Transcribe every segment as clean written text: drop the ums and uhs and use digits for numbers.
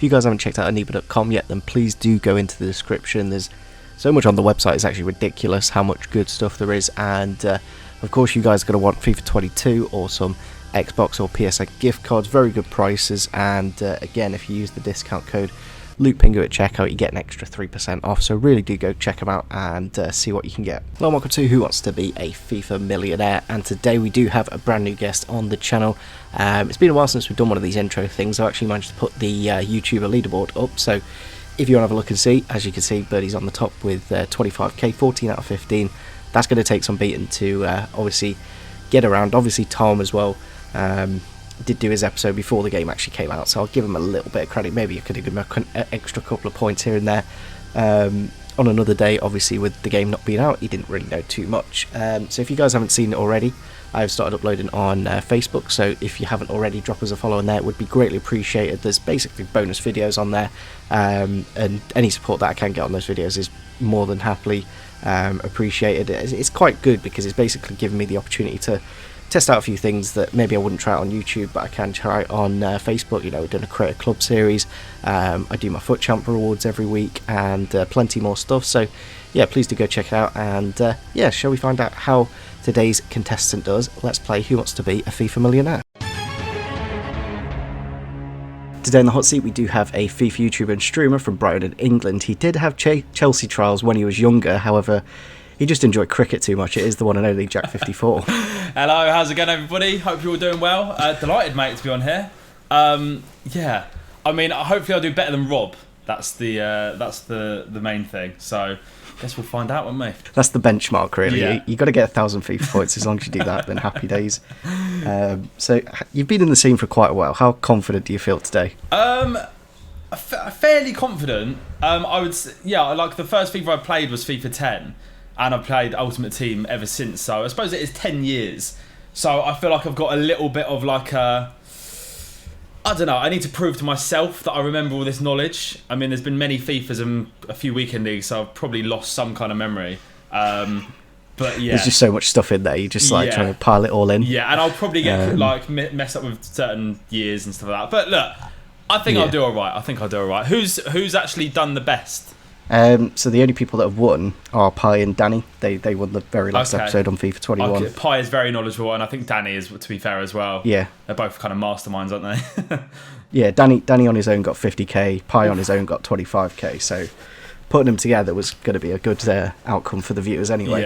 If you guys haven't checked out aniba.com yet, then please do go into the description. There's so much on the website, it's actually ridiculous how much good stuff there is. And of course, you guys are going to want FIFA 22 or some Xbox or PSN gift cards, very good prices. And again, if you use the discount code LukePingu at checkout, you get an extra 3% off, so really do go check them out and see what you can get. Hello and welcome to Who Wants to Be a FIFA Millionaire, and today we do have a brand new guest on the channel. It's been a while since we've done one of these intro things. I've actually managed to put the YouTuber leaderboard up, so if you want to have a look and see, as you can see, Birdie's on the top with 25k, 14 out of 15. That's going to take some beating to obviously get around. Obviously Tom as well did do his episode before the game actually came out, so I'll give him a little bit of credit. Maybe I could have given him an extra couple of points here and there. On another day, obviously with the game not being out, he didn't really know too much. So if you guys haven't seen it already, I've started uploading on Facebook, so if you haven't already, drop us a follow on there. It would be greatly appreciated. There's basically bonus videos on there, and any support that I can get on those videos is more than happily appreciated. It's quite good because it's basically giving me the opportunity to test out a few things that maybe I wouldn't try on YouTube, but I can try it on Facebook. You know, we're doing a Creator Club series. I do my Foot Champ rewards every week, and plenty more stuff. So yeah, please do go check it out. And yeah, shall we find out how today's contestant does? Let's play Who Wants to Be a FIFA Millionaire. Today in the hot seat we do have a FIFA YouTuber and streamer from Brighton in England. He did have Chelsea trials when he was younger, however he just enjoyed cricket too much. It is the one and only Jack54. Hello, how's it going, everybody? Hope you're all doing well. Delighted, mate, to be on here. Yeah, I mean, hopefully I'll do better than Rob. That's the main thing. So, guess we'll find out, won't we? That's the benchmark, really. Yeah. You got to get 1,000 FIFA points. As long as you do that, then happy days. So, you've been in the scene for quite a while. How confident do you feel today? Fairly confident. I would say, yeah, like the first FIFA I played was FIFA 10. And I've played Ultimate Team ever since, so I suppose it is 10 years. So I feel like I've got a little bit of like a... I don't know, I need to prove to myself that I remember all this knowledge. I mean, there's been many FIFAs and a few weekend leagues, so I've probably lost some kind of memory. But yeah. There's just so much stuff in there, you just like trying to pile it all in. Yeah, and I'll probably get like messed up with certain years and stuff like that. But look, I think I'll do alright. Who's actually done the best? So the only people that have won are Pi and Danny. They won the very last episode on FIFA 21. Okay. Pi is very knowledgeable, and I think Danny is, to be fair, as well. Yeah, they're both kind of masterminds, aren't they? Yeah, Danny on his own got 50k. Pi on his own got 25k. So putting them together was going to be a good outcome for the viewers anyway.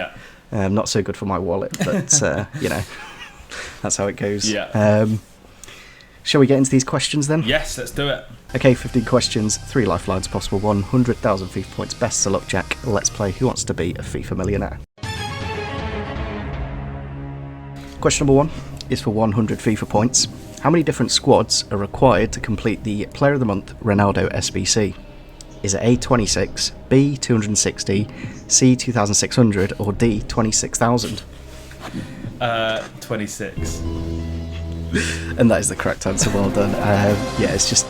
Yeah. Not so good for my wallet, but you know, that's how it goes. Yeah. Shall we get into these questions then? Yes, let's do it. Okay, 15 questions, 3 lifelines possible, 100,000 FIFA points. Best of luck, Jack. Let's play Who Wants to Be a FIFA Millionaire. Question number 1 is for 100 FIFA points. How many different squads are required to complete the Player of the Month Ronaldo SBC? Is it A, 26, B, 260, C, 2,600, or D, 26,000? 26. And that is the correct answer. Well done. Yeah, it's just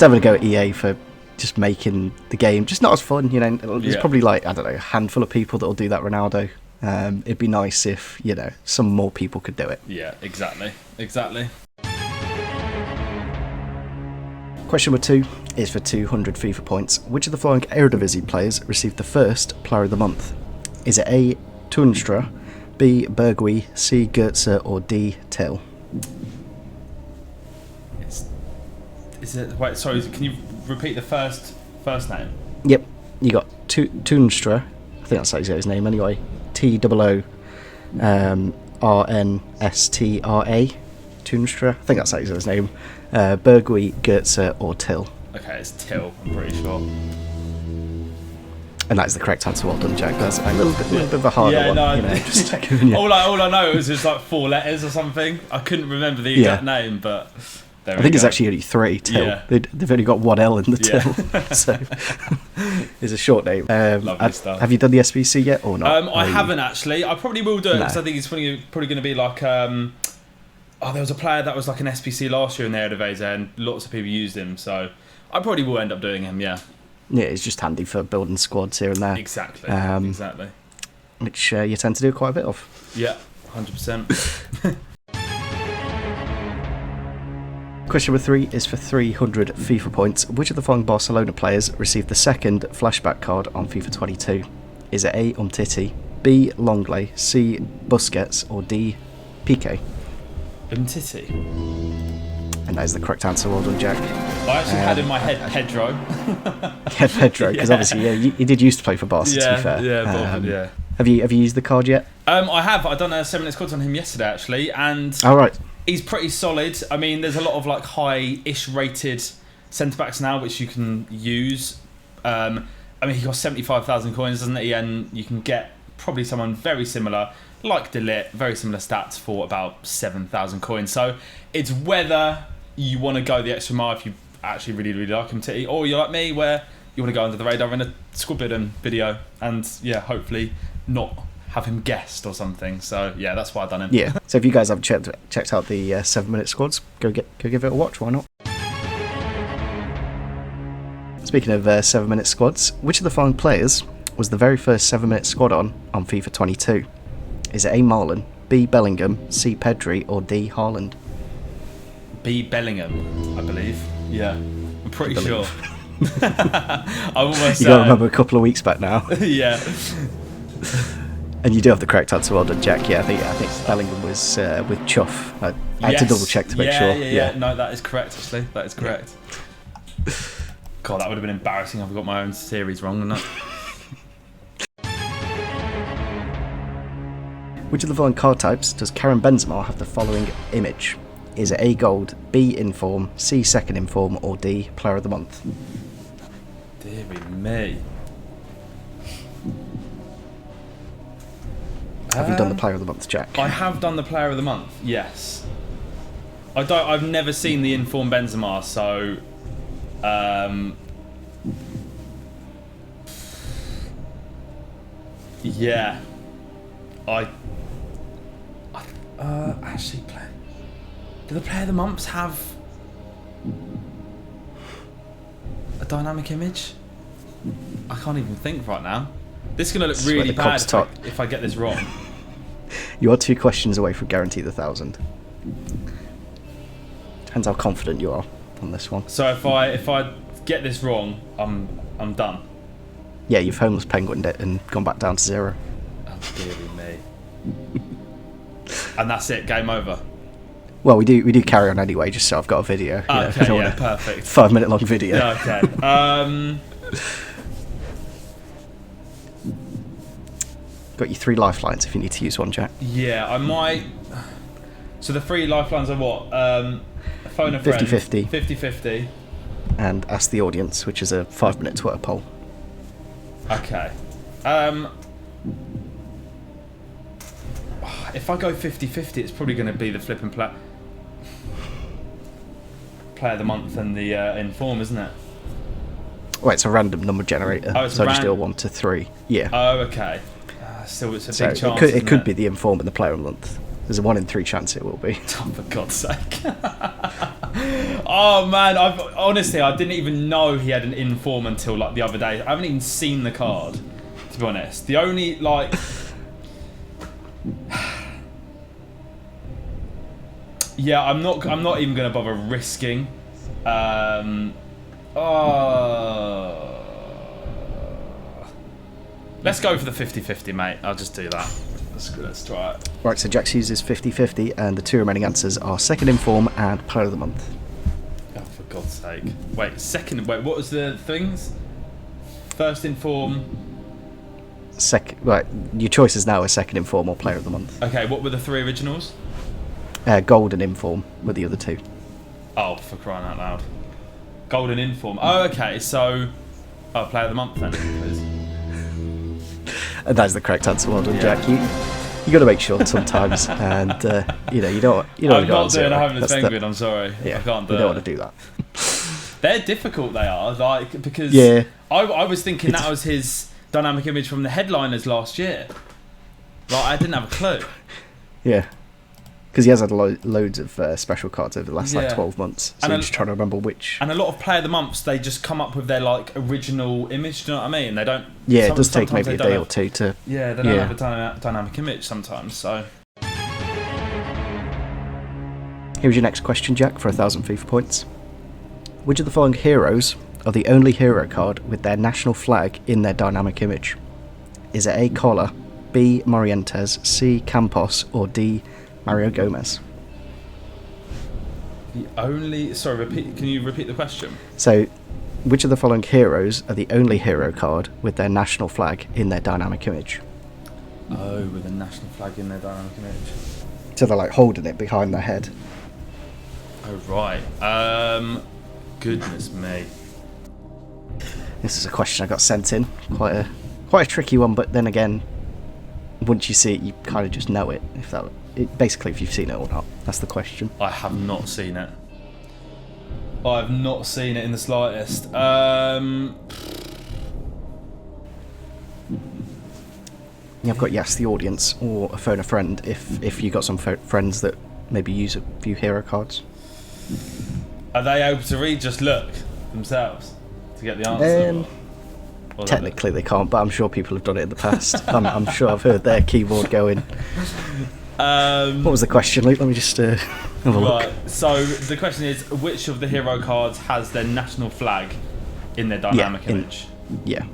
having a go at EA for just making the game just not as fun. You know, there's probably like, I don't know, a handful of people that will do that Ronaldo. It'd be nice if, you know, some more people could do it. Yeah, exactly. Question number 2 is for 200 FIFA points. Which of the following Eredivisie players received the first Player of the Month? Is it A, Toornstra, B, Bergwijn, C, Goetze, or D, Till? Wait, sorry, can you repeat the first name? Yep, you got Toornstra. I think that's how you say his name anyway. Toornstra. Toornstra. I think that's how you say his name. Bergwijn, Goetze, or Till. Okay, it's Till, I'm pretty sure. And that is the correct answer. Well done, Jack. That's a little bit of a harder one. No, you know, just giving you... all I know is just like 4 letters or something. I couldn't remember the exact name, but I think it's actually only 3. Till. Yeah. They've only got 1 L in the Till, so it's a short name. Lovely stuff. Have you done the SBC yet or not? I haven't actually. I probably will do it because I think it's probably going to be like. There was a player that was like an SBC last year in the Eredivisie, and lots of people used him, so I probably will end up doing him. Yeah. Yeah, it's just handy for building squads here and there. Exactly. Which you tend to do quite a bit of. Yeah, 100%. Question number 3 is for 300 FIFA points. Which of the following Barcelona players received the second flashback card on FIFA 22? Is it A. Umtiti, B. Longley, C. Busquets, or D. Piqué? Umtiti. And that is the correct answer. Well done, Jack. I actually had in my head Pedro. Yeah, Pedro, because obviously, yeah, you did used to play for Barca, to be fair. Yeah. Have you used the card yet? I have. I done a 7-minute squads on him yesterday, actually, and Right. he's pretty solid. I mean, there's a lot of like high-ish rated centre backs now which you can use. I mean, he got 75,000 coins, doesn't he? And you can get probably someone very similar, like De Ligt, very similar stats for about 7,000 coins. So it's whether you want to go the extra mile if you actually really, really like him, Titty, or you're like me, where you want to go under the radar in a squad building video and, yeah, hopefully not have him guessed or something. So, yeah, that's why I've done him. Yeah. So if you guys have checked out the 7-minute squads, go give it a watch. Why not? Speaking of 7-minute squads, which of the following players was the very first 7-minute squad on FIFA 22? Is it A. Marlon, B. Bellingham, C. Pedri, or D. Haaland? B. Bellingham, I believe. Yeah, I'm pretty sure. I'm almost. You got to remember a couple of weeks back now. Yeah. And you do have the correct answer. Well done, Jack. Yeah, I think Bellingham was with Chuff. I had to double check to make sure. Yeah. No, that is correct. Actually, that is correct. God, that would have been embarrassing if I got my own series wrong, wouldn't it? Which of the following card types does Karim Benzema have the following image? Is it A. Gold, B. Inform, C. Second Inform, or D. Player of the Month? Deary me. Have you done the Player of the Month, Jack? I have done the Player of the Month. Yes. I've never seen the Inform Benzema, so. Yeah. Actually, do the Player of the Months have a dynamic image? I can't even think right now. This is going to look really bad if I get this wrong. You are 2 questions away from guarantee the 1,000. Depends how confident you are on this one. So if I get this wrong, I'm done. Yeah, you've homeless penguined it and gone back down to 0. Oh, dearie me. And that's it, game over. Well, we do carry on anyway, just so I've got a video. Okay, yeah, perfect. 5-minute long video. Yeah, okay. Got you 3 lifelines if you need to use one, Jack. Yeah, I might. So the 3 lifelines are what? Phone a friend. 50-50. 50-50. And ask the audience, which is a 5-minute Twitter poll. Okay. If I go 50-50, it's probably going to be the flipping Player of the Month and the Inform, isn't it? Well, it's a random number generator, so I just do a 1 to 3. Yeah. Oh, okay. Still, it's a big chance. It could be the Inform and the Player of the Month. There's a 1 in 3 chance it will be. Oh, for God's sake. Oh, man. Honestly, I didn't even know he had an Inform until like the other day. I haven't even seen the card, to be honest. The only, like... Yeah, I'm not even going to bother risking. Let's go for the 50-50, mate. I'll just do that. Let's try it. Right, so Jack's uses 50-50, and the 2 remaining answers are Second Inform and Player of the Month. Oh, for God's sake. Wait, what was the things? First Inform. Right, your choices now are Second Inform or Player of the Month. Okay, what were the 3 originals? Gold and Inform were the other 2. Oh, for crying out loud. Gold and Inform. Oh, okay, so... Oh, Player of the Month then, please. And that's the correct answer. Well done, Jack. You got to make sure sometimes, and you don't. I'm not doing a homeless penguin. I'm sorry. Yeah, I can't do you don't want to do that. They're difficult. They are because I was thinking that was his dynamic image from the headliners last year. Like I didn't have a clue. Yeah. Because he has had loads of special cards over the last 12 months. So I'm just trying to remember which. And a lot of Player of the Months, they just come up with their like original image. Do you know what I mean? They don't. Yeah, it does take maybe a day or 2 to. Yeah, they don't have a dynamic image sometimes. So. Here Here's your next question, Jack, for 1,000 FIFA points. Which of the following heroes are the only hero card with their national flag in their dynamic image? Is it A. Collar, B. Morientes, C. Campos, or D. Mario Gomez? Can you repeat the question? So, which of the following heroes are the only hero card with their national flag in their dynamic image? Oh, with a national flag in their dynamic image. So they're like holding it behind their head. Oh, right. Goodness me. This is a question I got sent in. Quite a tricky one, but then again, once you see it, you kind of just know it. Basically, if you've seen it or not. That's the question. I have not seen it. I have not seen it in the slightest. I've got yes, the audience, or phone a friend if you got some friends that maybe use a few hero cards. Are they able to read just look themselves to get the answer? Technically they can't, but I'm sure people have done it in the past. I'm sure I've heard their keyboard going. What was the question, Luke? Let me just have a look. Right, so the question is, which of the hero cards has their national flag in their dynamic image? Yeah.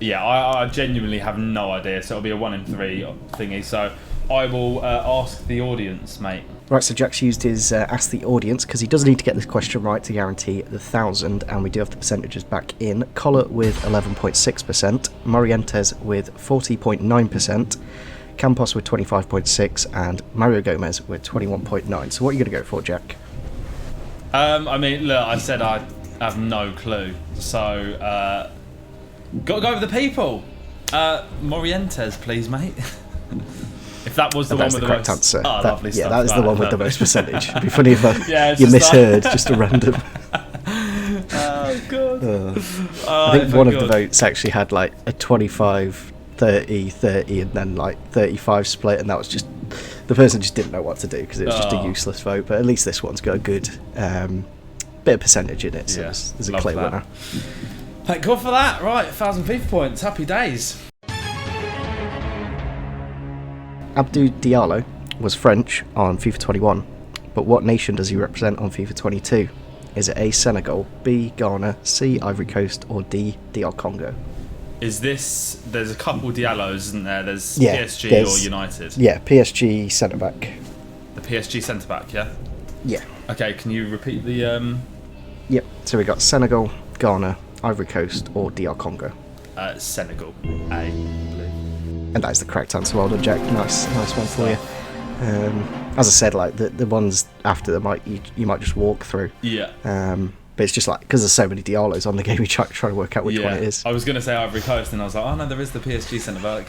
Yeah, I genuinely have no idea, so it'll be a 1 in 3 thingy, so I will ask the audience, mate. Right, so Jack's used his ask the audience, because he does need to get this question right to guarantee the 1,000, and we do have the percentages back in. Collar with 11.6%, Morientes with 40.9%, Campos with 25.6%, and Mario Gomez with 21.9%. So what are you going to go for, Jack? I mean, look, I said I have no clue, so got to go with the people. Morientes, please, mate. If that was the one with the correct most... answer. Lovely stuff. That is right, the one with the most percentage. It'd be funny if you just misheard, just a random. Oh, God. I think one of the votes actually had like a 25, 30, 30, and then like 35 split, and that was just... The person just didn't know what to do because it was just a useless vote, but at least this one's got a good bit of percentage in it, so there's a clear winner. Thank God for that. Right, 1,000 FIFA points. Happy days. Abdou Diallo was French on FIFA 21, but what nation does he represent on FIFA 22? Is it A. Senegal, B. Ghana, C. Ivory Coast, or D. DR Congo? Is this... There's a couple Diallos, isn't there? There's PSG or United. Yeah, PSG centre-back. The PSG centre-back, yeah? Yeah. Okay, can you repeat the... Yep, so we got Senegal, Ghana, Ivory Coast, or DR Congo. Senegal, I believe. And that is the correct answer. Well done, Jack. Nice one for you. As I said, like the ones after them, you might just walk through. Yeah. But it's just like because there's so many Diallos on the game, you try to work out which one it is. I was going to say Ivory Coast, and I was like, oh no, there is the PSG centre back.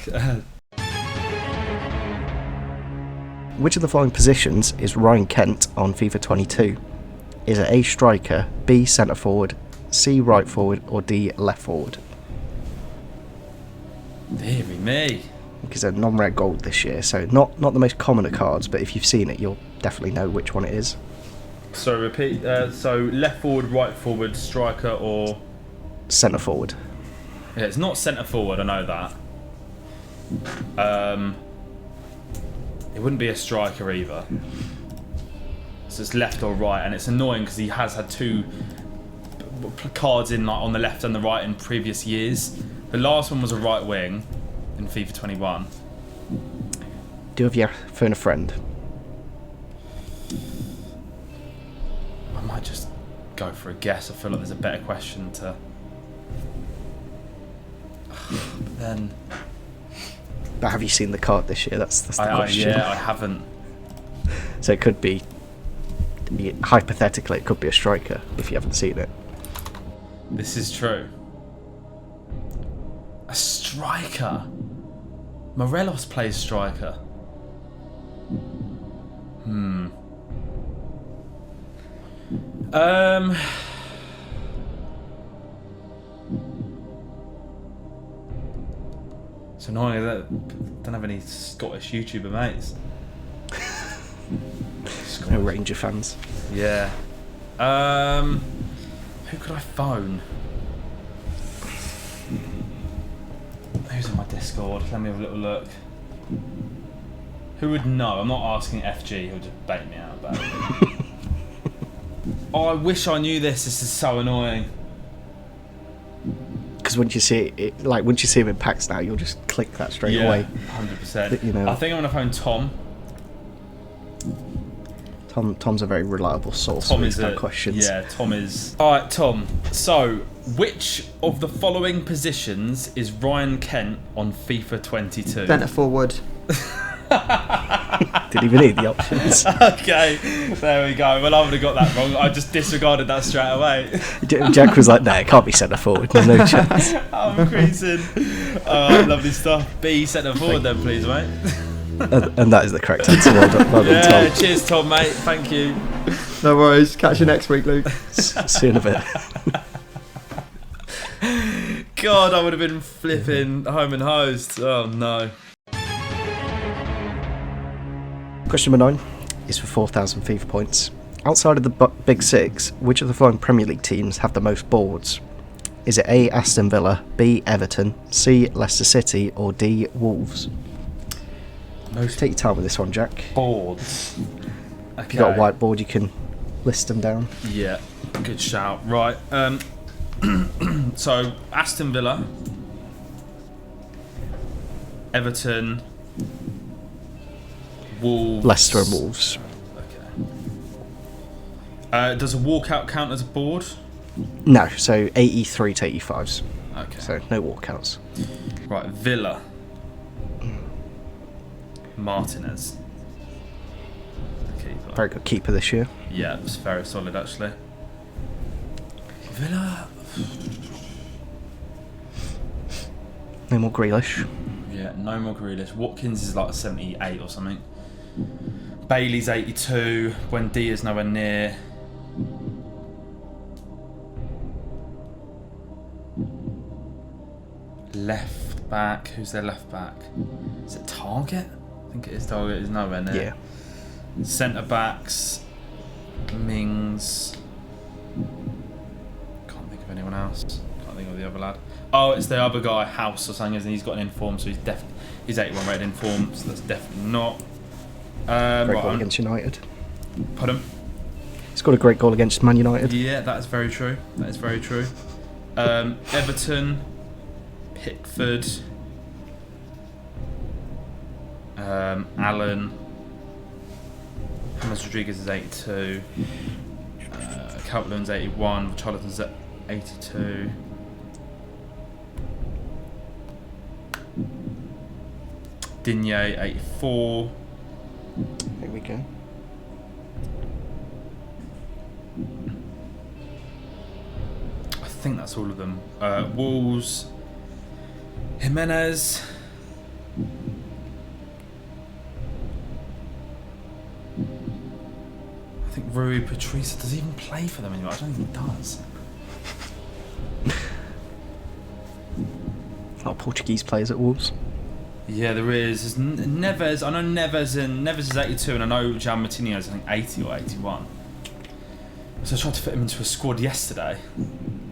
Which of the following positions is Ryan Kent on FIFA 22? Is it A. striker, B. centre forward, C. right forward, or D. left forward? Deary me. Because they're non-rare gold this year, so not the most common of cards, but if you've seen it, you'll definitely know which one it is. So repeat. So left forward, right forward, striker, or centre forward. Yeah, it's not centre forward. I know that. It wouldn't be a striker either. So it's left or right, and it's annoying because he has had two cards in like on the left and the right in previous years. The last one was a right wing in FIFA 21. Do you have your phone a friend? I might just go for a guess. I feel like there's a better question to... But then... But have you seen the card this year? That's the question. Yeah, I haven't. So it could be... Hypothetically, it could be a striker if you haven't seen it. This is true. A striker? Morelos plays striker. It's annoying that I don't have any Scottish YouTuber mates. No Ranger fans. Yeah. Who could I phone? Who's in my Discord? Let me have a little look. Who would know? I'm not asking FG. He'll just bait me out about it. Oh, I wish I knew this. This is so annoying. Because once you see it, like once you see him in packs now, you'll just click that straight away. 100%. You know, I think I'm gonna phone Tom. Tom's a very reliable source. Tom is questions. Yeah, Tom is. All right, Tom. So, which of the following positions is Ryan Kent on FIFA 22? Centre forward. Didn't even need the options. Okay, there we go. Well, I would have got that wrong. I just disregarded that straight away. Jack was like, "No, it can't be centre forward. There's no chance." I'm creasing. Lovely stuff. B centre forward then, please, mate. And that is the correct answer. Well done, Tom. Cheers, Tom, mate. Thank you. No worries. Catch you next week, Luke. See you in a bit. God, I would have been flipping home and hosed. Oh no. Question number 9 is for 4,000 FIFA points. Outside of the Big Six, which of the following Premier League teams have the most boards? Is it A, Aston Villa, B, Everton, C, Leicester City, or D, Wolves? Take your time with this one, Jack. Boards. Okay. If you've got a whiteboard, you can list them down. Yeah, good shout. Right. So, Aston Villa, Everton, Wolves. Leicester and Wolves. Okay. Does a walkout count as a board? No, so 83 to 85s. Okay. So no walkouts. Right, Villa. Martinez. Keeper. Very good keeper this year. Yeah, it's very solid actually. Villa. No more Grealish. Yeah, no more Grealish. Watkins is like 78 or something. Bailey's 82. Buendia's nowhere near. Left back. Who's their left back? Is it Target? I think it is Target. Is nowhere near. Yeah. Centre backs. Mings. Can't think of anyone else. Can't think of the other lad. Oh, it's the other guy, House or something, isn't he? He's got an inform, so he's 81 rated inform, so that's definitely not. Great goal against United. Pardon? He's got a great goal against Man United. Yeah, that is very true. That is very true. Everton, Pickford, Allen, James Rodriguez is 82, Calvert-Lewin's 81, Charlton's 82. Digne 84. There we go. I think that's all of them. Wolves, Jimenez. I think Rui Patricia, does he even play for them anymore? I don't think he does. A lot of Portuguese players at Wolves. Yeah, there is. There's Neves. I know Neves is 82, and I know Jean Martinez is I think 80 or 81. So I tried to fit him into a squad yesterday.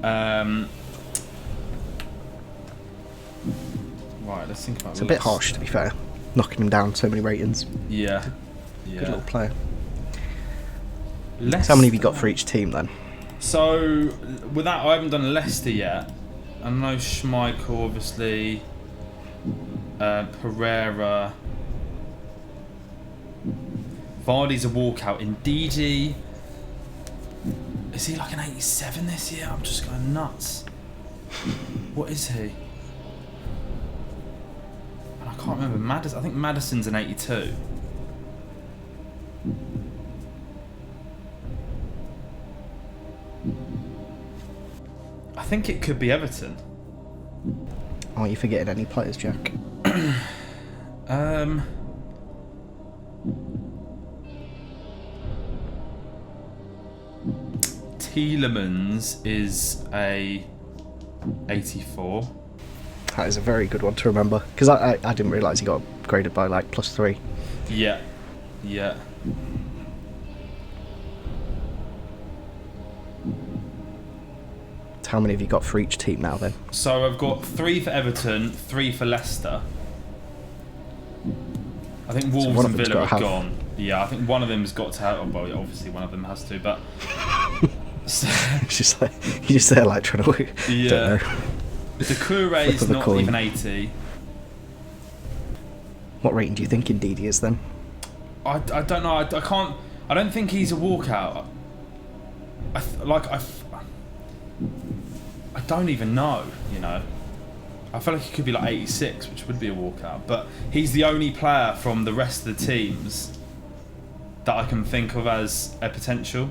Right, let's think about. It's a bit harsh, to be fair, knocking him down so many ratings. Yeah. Good little player. Leicester. So how many have you got for each team then? So with that, I haven't done Leicester yet. I know Schmeichel, obviously. Pereira. Vardy's a walkout. Ndidi. Is he like an 87 this year? I'm just going nuts. What is he? And I can't remember. I think Maddison's an 82. I think it could be Everton. Are you forgetting any players, Jack? Tielemans is a 84. That is a very good one to remember, because I didn't realise he got graded by like +3. Yeah. Yeah. How many have you got for each team now then? So I've got 3 for Everton, 3 for Leicester. I think So Wolves one and of them's Villa gotta are have- gone. Yeah, I think one of them's got to have. Oh, well, yeah, obviously one of them has to, but. It's just like you're just there like trying to. Yeah. Don't know. Doucouré's Flip of a not coin. even 80. What rating do you think Ndidi is then? I don't know. I can't. I don't think he's a walkout. I don't even know. You know. I feel like he could be like 86, which would be a walkout. But he's the only player from the rest of the teams that I can think of as a potential.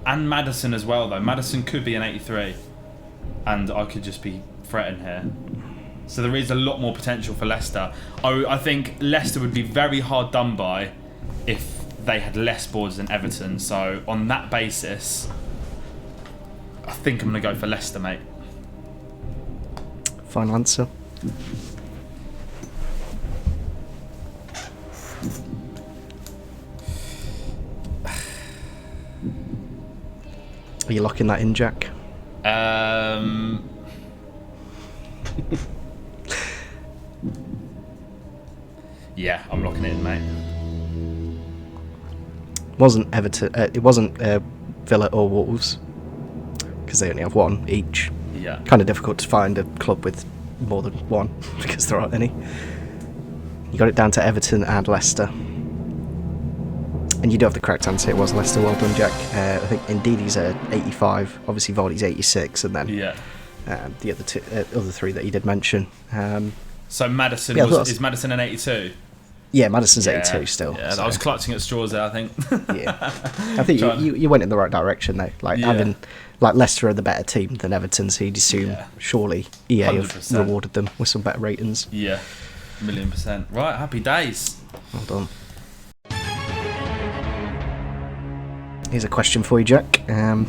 And Maddison as well, though. Maddison could be an 83, and I could just be fretting here. So there is a lot more potential for Leicester. I think Leicester would be very hard done by if they had less boards than Everton. So on that basis, I think I'm going to go for Leicester, mate. Final answer. Are you locking that in, Jack? Yeah, I'm locking it in, mate. Wasn't Everton? It wasn't Villa or Wolves because they only have one each. Yeah. Kind of difficult to find a club with more than one because there aren't any. You got it down to Everton and Leicester. And you do have the correct answer. It was Leicester. Well done, Jack. I think Ndidi's 85. Obviously, Vardy's 86, and then Yeah. The other three that you did mention. So Maddison Yeah, is Maddison an 82? Yeah, Madison's Yeah. 82 still. Yeah, so, I was clutching at straws there, I think. yeah, I think you went in the right direction though. Like Yeah. having like Leicester are the better team than Everton, so you'd assume Yeah. surely EA have 100%. rewarded them with some better ratings. Yeah, 1,000,000%. Right, happy days. Well done. Here's a question for you, Jack. Iker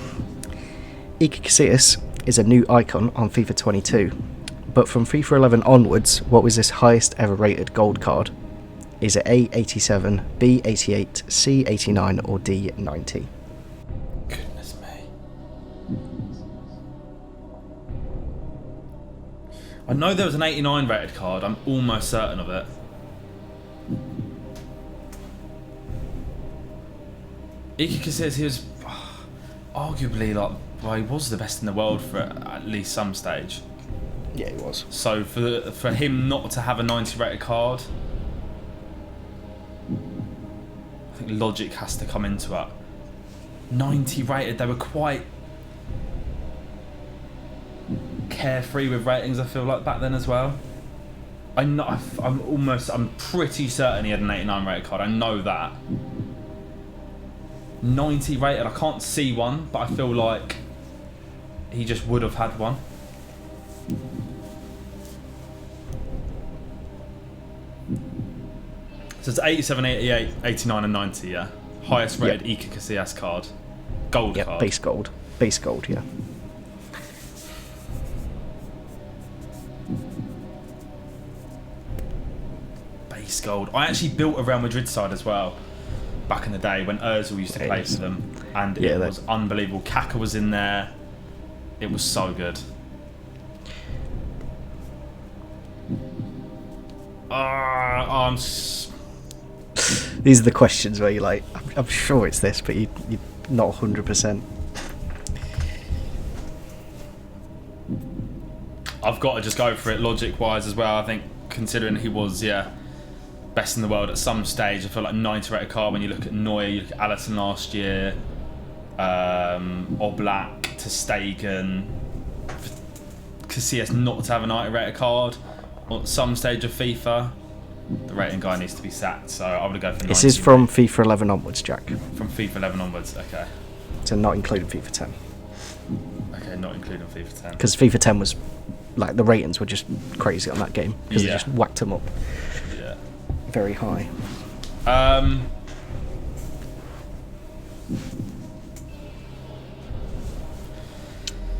Casillas is a new icon on FIFA 22, but from FIFA 11 onwards, what was his highest ever rated gold card? Is it A, 87, B, 88, C, 89, or D, 90? Goodness me. I know there was an 89 rated card. I'm almost certain of it. Iker Casillas, he was arguably he was the best in the world for at least some stage. Yeah, he was. So for him not to have a 90 rated card, I think logic has to come into it. 90 rated, they were quite carefree with ratings, I feel like, back then as well. I'm pretty certain he had an 89 rated card. I know that. 90 rated, I can't see one, but I feel like he just would have had one. So it's 87, 88, 89 and 90, yeah? Highest rated Iker Casillas card. Gold Yeah, card. base gold. Base gold, yeah. Base gold. I actually built a Real Madrid side as well back in the day when Ozil used to play Yes. for them, and Yeah, it was unbelievable. Kaka was in there. It was so good. These are the questions where you're like, I'm sure it's this, but you're not 100%. I've got to just go for it logic-wise as well. I think considering he was, best in the world at some stage, I feel like 90 rated card when you look at Neuer, you look at Alisson last year, Oblak to Stegen, Casillas not to have a 90 rated card at some stage of FIFA. The rating guy needs to be sacked, so I would go for 90. This is from FIFA 11 onwards, Jack. From FIFA 11 onwards, okay. So not including FIFA 10. Okay, not including FIFA 10. Because FIFA 10 was, like, the ratings were just crazy on that game. Because they Yeah. just whacked them up Yeah. very high.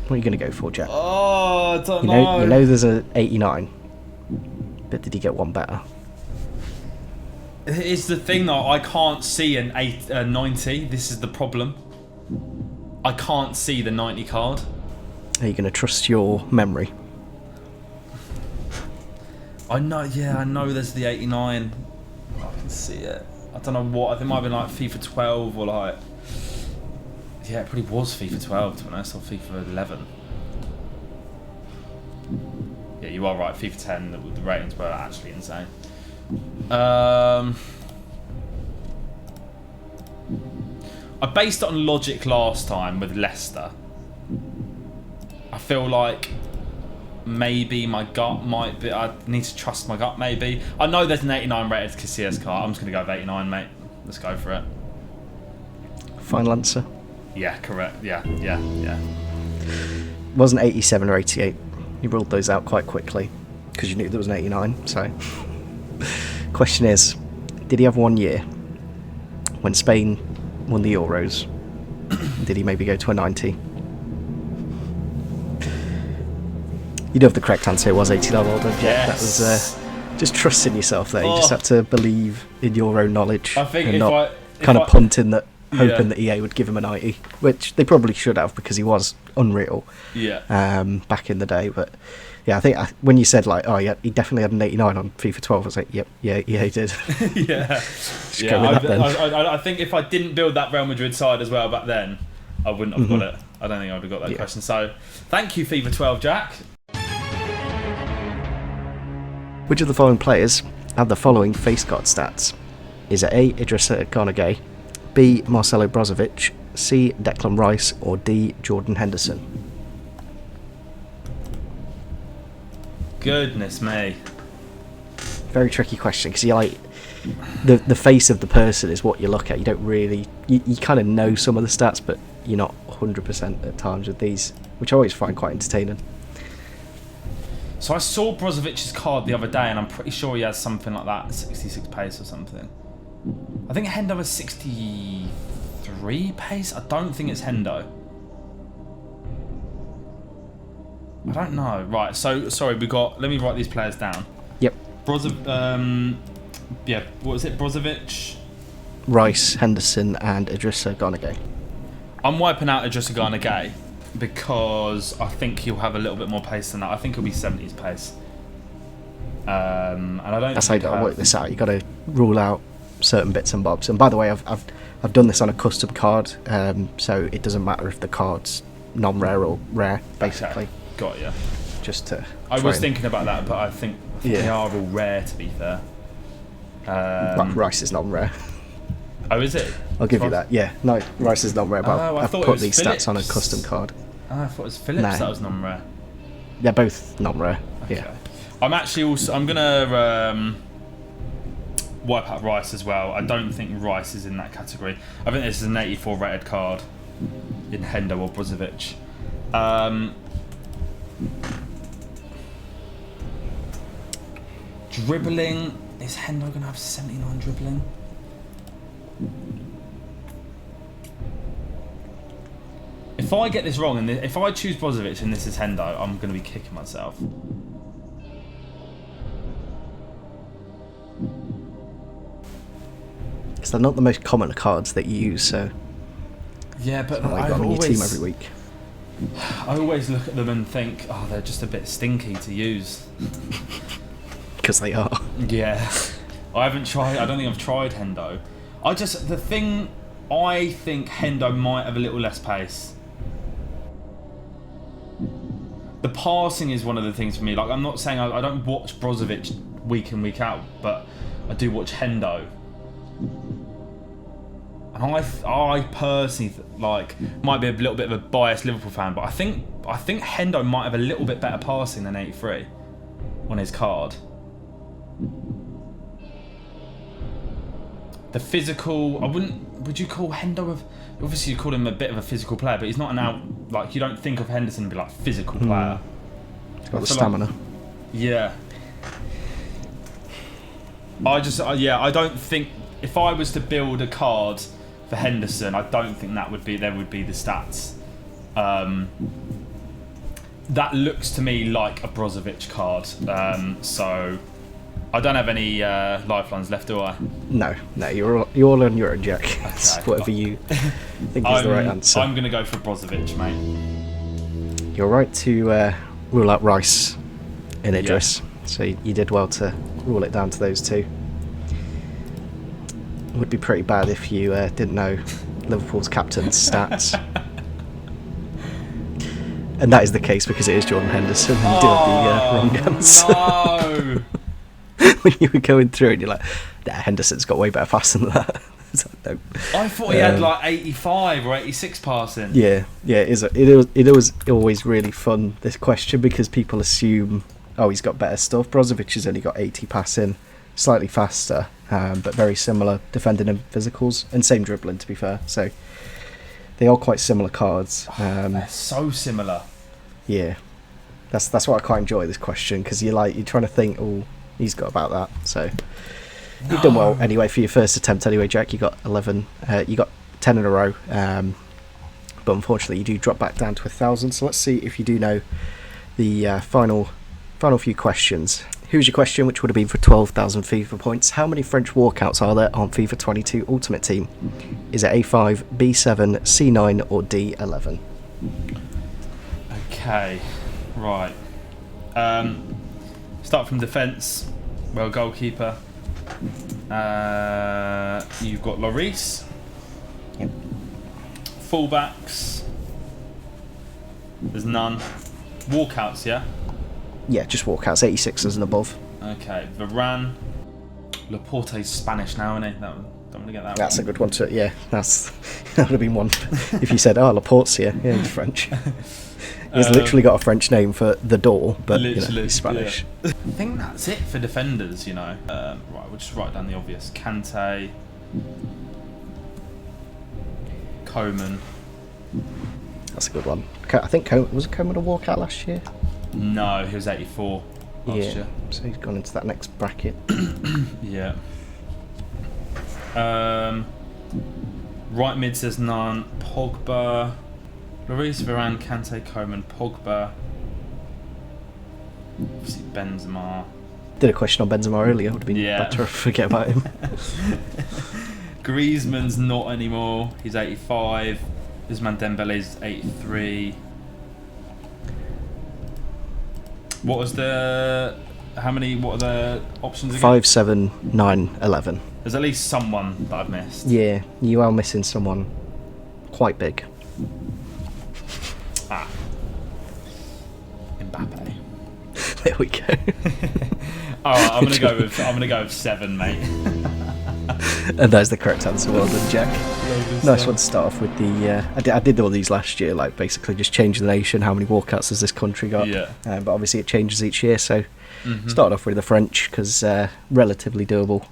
What are you going to go for, Jack? Oh, I don't You know there's a 89. But did he get one better? It's the thing though, I can't see an 90. This is the problem. I can't see the 90 card. Are you going to trust your memory? I know there's the 89. I can see it. I don't know what. I think it might have been like FIFA 12 or like. Yeah, it probably was FIFA 12 to be honest, or FIFA 11. Yeah, you are right. FIFA 10, the ratings were actually insane. I based it on logic last time with Leicester. I feel like maybe my gut might be. I need to trust my gut. Maybe I know there's an 89 rated Casillas card. I'm just gonna go with 89, mate. Let's go for it. Final answer. Yeah, correct. Yeah. It wasn't 87 or 88. You ruled those out quite quickly because you knew there was an 89. So, question is, did he have 1 year when Spain won the Euros? Did he maybe go to a 90? You do have the correct answer. It was 89. Well done, Jack. Yes. That was just trusting yourself there. You just have to believe in your own knowledge. I think and if not I kind of punting that, hoping that EA would give him a 90, which they probably should have because he was unreal. Yeah. Back in the day, but yeah, I think when you said like, oh yeah, he definitely had an 89 on FIFA 12, I was like, yep, yeah, he did. Yeah. I think if I didn't build that Real Madrid side as well back then, I wouldn't have got it. I don't think I would have got that question. So, thank you, FIFA 12, Jack. Which of the following players have the following face guard stats? Is it A. Idrissa Gana Gueye, B. Marcelo Brozovic, C. Declan Rice, or D. Jordan Henderson? Goodness me. Very tricky question because you like the face of the person is what you look at. You don't really you kind of know some of the stats, but you're not 100% at times with these, which I always find quite entertaining. So I saw Brozovic's card the other day, and I'm pretty sure he has something like that, 66 pace or something. I think Hendo has 63 pace. I don't think it's Hendo. I don't know. Right. So sorry, let me write these players down. Yep. What was it? Brozovic, Rice, Henderson, and Idrissa Gana Gueye. I'm wiping out Idrissa Gana Gueye because I think he'll have a little bit more pace than that. I think he'll be 70s pace. And I don't. That's how you got to work this out. You got to rule out certain bits and bobs. And by the way, I've done this on a custom card, so it doesn't matter if the card's non-rare or rare, basically. Okay. Got you. Just to. I was thinking about that, but I think they are all rare. To be fair. Rice is non-rare. Oh, is it? I'll give you that. Yeah, no, Rice is non-rare, but I've put these Phillips. stats on a custom card. Oh, I thought it was Phillips that was non-rare. They're both non-rare. Okay. Yeah. I'm gonna wipe out Rice as well. I don't think Rice is in that category. I think this is an 84 rated card in Hendo or Brozovic. Dribbling, is Hendo gonna have 79 dribbling? If I get this wrong, and if I choose Brozovic and this is Hendo, I'm going to be kicking myself. Because they're not the most common cards that you use, so... Yeah, but I got on your team every week. I always look at them and think, oh, they're just a bit stinky to use. Because they are. Yeah. I don't think I've tried Hendo. I think Hendo might have a little less pace. The passing is one of the things for me. Like, I'm not saying I don't watch Brozovic week in, week out, but I do watch Hendo. And I personally might be a little bit of a biased Liverpool fan, but I think Hendo might have a little bit better passing than 83 on his card. The physical, would you call Hendo obviously you call him a bit of a physical player, but he's not you don't think of Henderson and be like physical player. He's got the stamina. Yeah. I don't think, if I was to build a card for Henderson, I don't think there would be the stats. That looks to me like a Brozovic card. So I don't have any lifelines left, do I? No, you're all on your own, Jack. It's whatever you think is the right answer. I'm going to go for Brozovic, mate. you're right to rule out Rice and Idris. So you did well to rule it down to those two. It would be pretty bad if you didn't know Liverpool's captain's stats. And that is the case because it is Jordan Henderson, and you do have the wrong answer. No! When you were going through and you're like, nah, Henderson's got way better passing than that. It's like, no. I thought he had like 85 or 86 passing. Yeah, it was always really fun, this question, because people assume, oh, he's got better stuff. Brozovic has only got 80 passing, slightly faster, but very similar defending and physicals, and same dribbling, to be fair. So they are quite similar cards. They're so similar. Yeah, that's why I quite enjoy this question, because you're trying to think, oh, he's got about that. So you've done well anyway for your first attempt. Anyway, Jack, you got 11. You got 10 in a row. But unfortunately, you do drop back down to 1,000. So let's see if you do know the final few questions. Here's your question, which would have been for 12,000 FIFA points. How many French walkouts are there on FIFA 22 Ultimate Team? Is it A5, B7, C9, or D11? Okay, right. Start from defence. Well, goalkeeper. You've got Lloris. Yep. Fullbacks. There's none. Walkouts, yeah? Yeah, just walkouts, 86ers and above. Okay, Varane. Laporte's Spanish now, isn't he? Don't want to get that That's wrong. a good one to, yeah, that would have been one. If you said, oh, Laporte's here, yeah, he's French. He's literally got a French name for the door, but he's Spanish. Yeah. I think that's it for defenders, Right, we'll just write down the obvious. Kante. Coman. That's a good one. I think was Coman a walkout last year? No, he was 84 last year. So he's gone into that next bracket. Yeah. Right mid says none. Pogba. Lloris, Varane, Kante, Coman, Pogba. Obviously Benzema. Did a question on Benzema earlier. Would have been better to forget about him. Griezmann's not anymore. He's 85. Ousmane Dembele's 83. What are the options again? 5, 7, 9, 11. There's at least someone that I've missed. Yeah, you are missing someone quite big. Mbappe. There we go. Alright, I'm gonna go with 7, mate. And that's the correct answer. Well done, Jack. Nice one to start off with. I did all these last year, like basically just change the nation. How many walkouts has this country got? Yeah. But obviously it changes each year. So started off with the French because relatively doable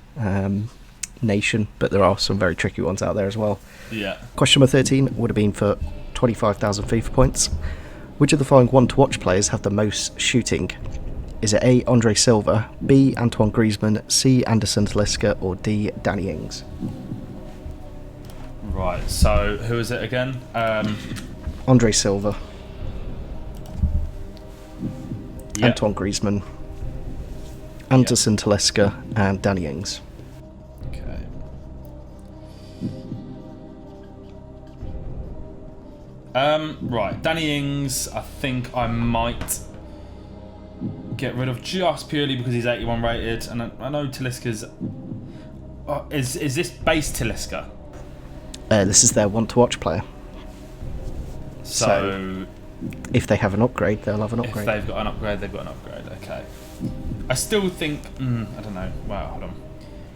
nation, but there are some very tricky ones out there as well. Yeah. Question number 13 would have been for 25,000 FIFA points. Which of the following one-to-watch players have the most shooting? Is it A, Andre Silva, B, Antoine Griezmann, C, Anderson Talisca, or D, Danny Ings? Right, so who is it again? Andre Silva, Yeah. Antoine Griezmann, Anderson Talisca, and Danny Ings. Okay. Right, Danny Ings, I think I might get rid of just purely because he's 81 rated, and I know Talisca's. Is this base Talisca? This is their want-to-watch player. So if they have an upgrade, they'll have an if upgrade. they've got an upgrade, they've got an upgrade. Okay. I still think. I don't know. Wow, hold on.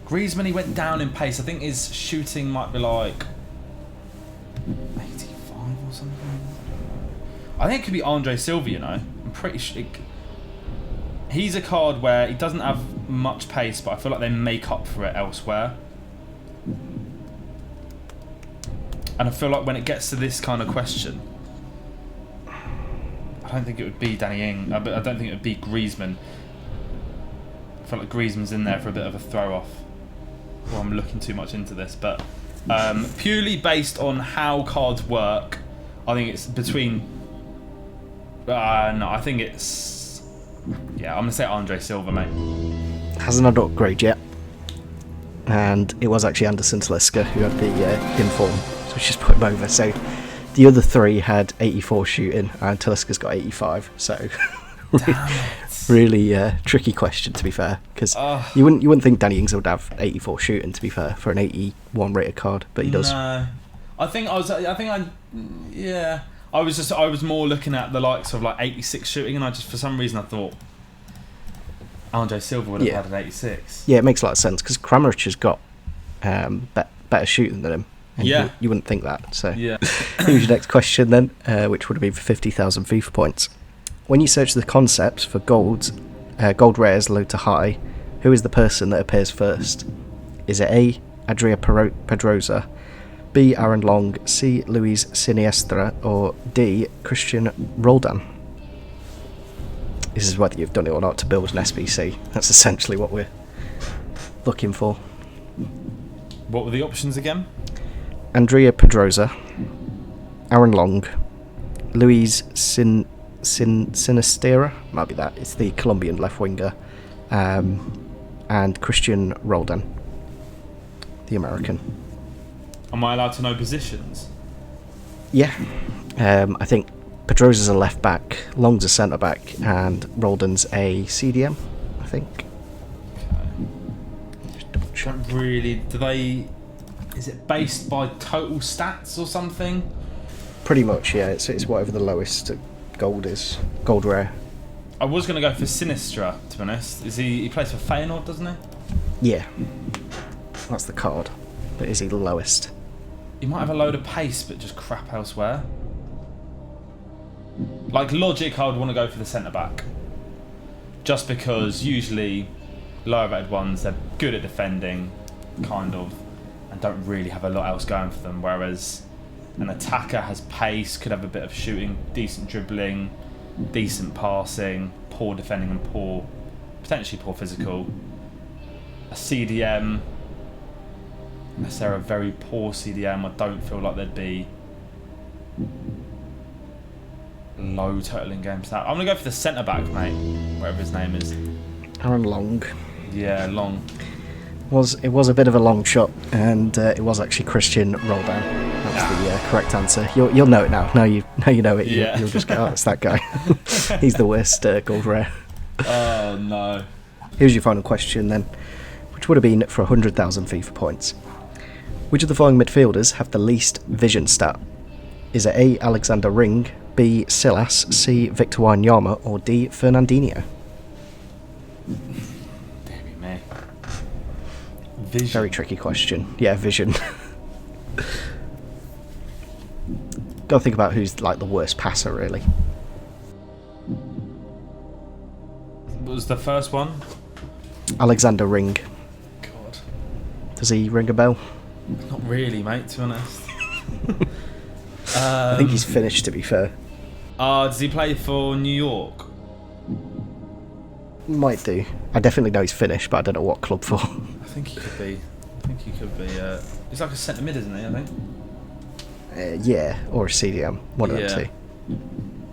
Griezmann, he went down in pace. I think his shooting might be like 85 or something. I think it could be Andre Silva. I'm pretty sure. He's a card where he doesn't have much pace, but I feel like they make up for it elsewhere. And I feel like when it gets to this kind of question, I don't think it would be Danny Ings. I don't think it would be Griezmann. I feel like Griezmann's in there for a bit of a throw-off. Well, I'm looking too much into this, but purely based on how cards work, I think it's between. No, I think it's. Yeah, I'm gonna say Andre Silva, mate. Hasn't had an upgrade yet. And it was actually Anderson Talisca who had the inform, so we just put him over. So The other three had 84 shooting, and Talisca's got 85. So, really tricky question, to be fair, because you wouldn't think Danny Ings would have 84 shooting, to be fair, for an 81 rated card, but he does. No, I was more looking at the likes of like 86 shooting, and I just, for some reason, I thought Andre Silva would have had an 86. Yeah, it makes a lot of sense because Kramaric has got better shooting than him. And you wouldn't think that. So here's your next question then, which would have been for 50,000 FIFA points. When you search the concepts for gold rares low to high, who is the person that appears first? Is it A, Adria Pedrosa, B, Aaron Long, C, Luis Siniestra, or D, Christian Roldan? This is whether you've done it or not to build an SBC. That's essentially what we're looking for. What were the options again? Andrea Pedrosa, Aaron Long, Luis Sinisterra, might be that, it's the Colombian left winger, and Christian Roldan, the American. Am I allowed to know positions? Yeah, I think Pedrosa's a left back, Long's a centre back, and Roldan's a CDM, I think. Don't really. Is it based by total stats or something? Pretty much, yeah. It's whatever the lowest gold is. Gold rare. I was going to go for Sinistra, to be honest. He plays for Feyenoord, doesn't he? Yeah. That's the card. But is he the lowest? He might have a load of pace, but just crap elsewhere. Like, logic, I would want to go for the centre-back. Just because usually lower rated ones, they're good at defending, kind of, and don't really have a lot else going for them, whereas an attacker has pace, could have a bit of shooting, decent dribbling, decent passing, poor defending and potentially poor physical. A CDM, unless they're a very poor CDM, I don't feel like they'd be low total in game stat. I'm going to go for the centre-back, mate, whatever his name is. Aaron Long. Yeah, Long. It was a bit of a long shot, and it was actually Christian Roldan. That's the correct answer. You'll know it now. Now you know it. You'll just go, it's that guy. He's the worst gold rare. Oh no. Here's your final question then, which would have been for 100,000 FIFA points. Which of the following midfielders have the least vision stat? Is it A, Alexander Ring, B, Silas, C, Victor Wanyama, or D, Fernandinho? Damn me. Vision. Very tricky question. Yeah, vision. Gotta think about who's like the worst passer, really. What was the first one? Alexander Ring. God. Does he ring a bell? Not really, mate, to be honest. I think he's finished, to be fair. Does he play for New York? Might do. I definitely know he's finished, but I don't know what club for. I think he could be. He's like a centre mid, isn't he? I think. Yeah, or a CDM. One of them two.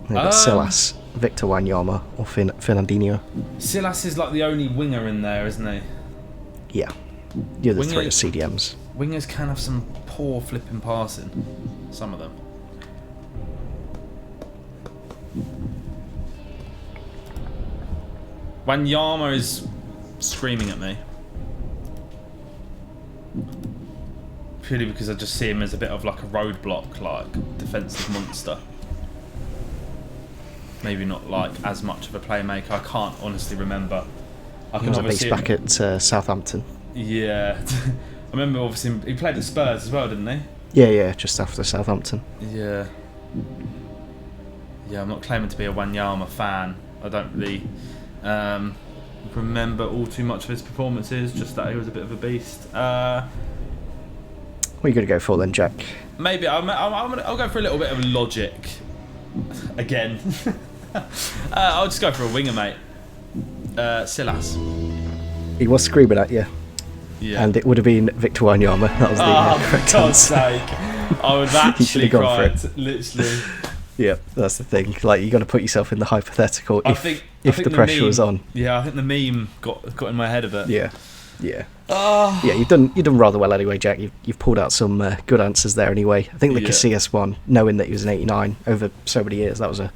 They've got Silas, Victor Wanyama, or Fernandinho. Silas is like the only winger in there, isn't he? Yeah. The other three are CDMs. Wingers can have some poor flipping passing. Some of them. Wanyama is screaming at me. Purely because I just see him as a bit of like a roadblock, like defensive monster. Maybe not like as much of a playmaker. I can't honestly remember. He was a base back at Southampton. Yeah. I remember obviously he played at Spurs as well, didn't he? Yeah, just after Southampton. Yeah. Yeah, I'm not claiming to be a Wanyama fan. I don't really remember all too much of his performances, just that he was a bit of a beast. What are you going to go for then, Jack? Maybe I'll go for a little bit of logic again. I'll just go for a winger, mate. Silas. He was screaming at you. Yeah. And it would have been Victor Wanyama. That was the correct for God's answer. sake. I would have actually cried, literally. Yeah, that's the thing. Like, you got to put yourself in the hypothetical if the pressure was on. Yeah, I think the meme got in my head a bit. Yeah. Yeah. Oh. Yeah, you've done rather well anyway, Jack. You've pulled out some good answers there anyway. I think the Casillas one, knowing that he was an 89 over so many years, that was a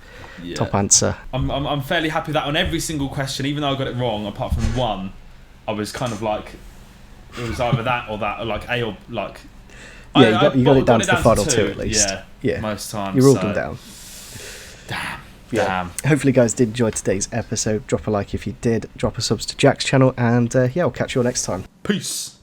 top answer. I'm fairly happy that on every single question, even though I got it wrong, apart from one, I was kind of like, it was either that or that, or like A or like. Yeah, you got it down to the final two at least. Yeah, most times. You ruled them down. Damn. Hopefully, guys did enjoy today's episode. Drop a like if you did. Drop a subs to Jack's channel, and I'll catch you all next time. Peace.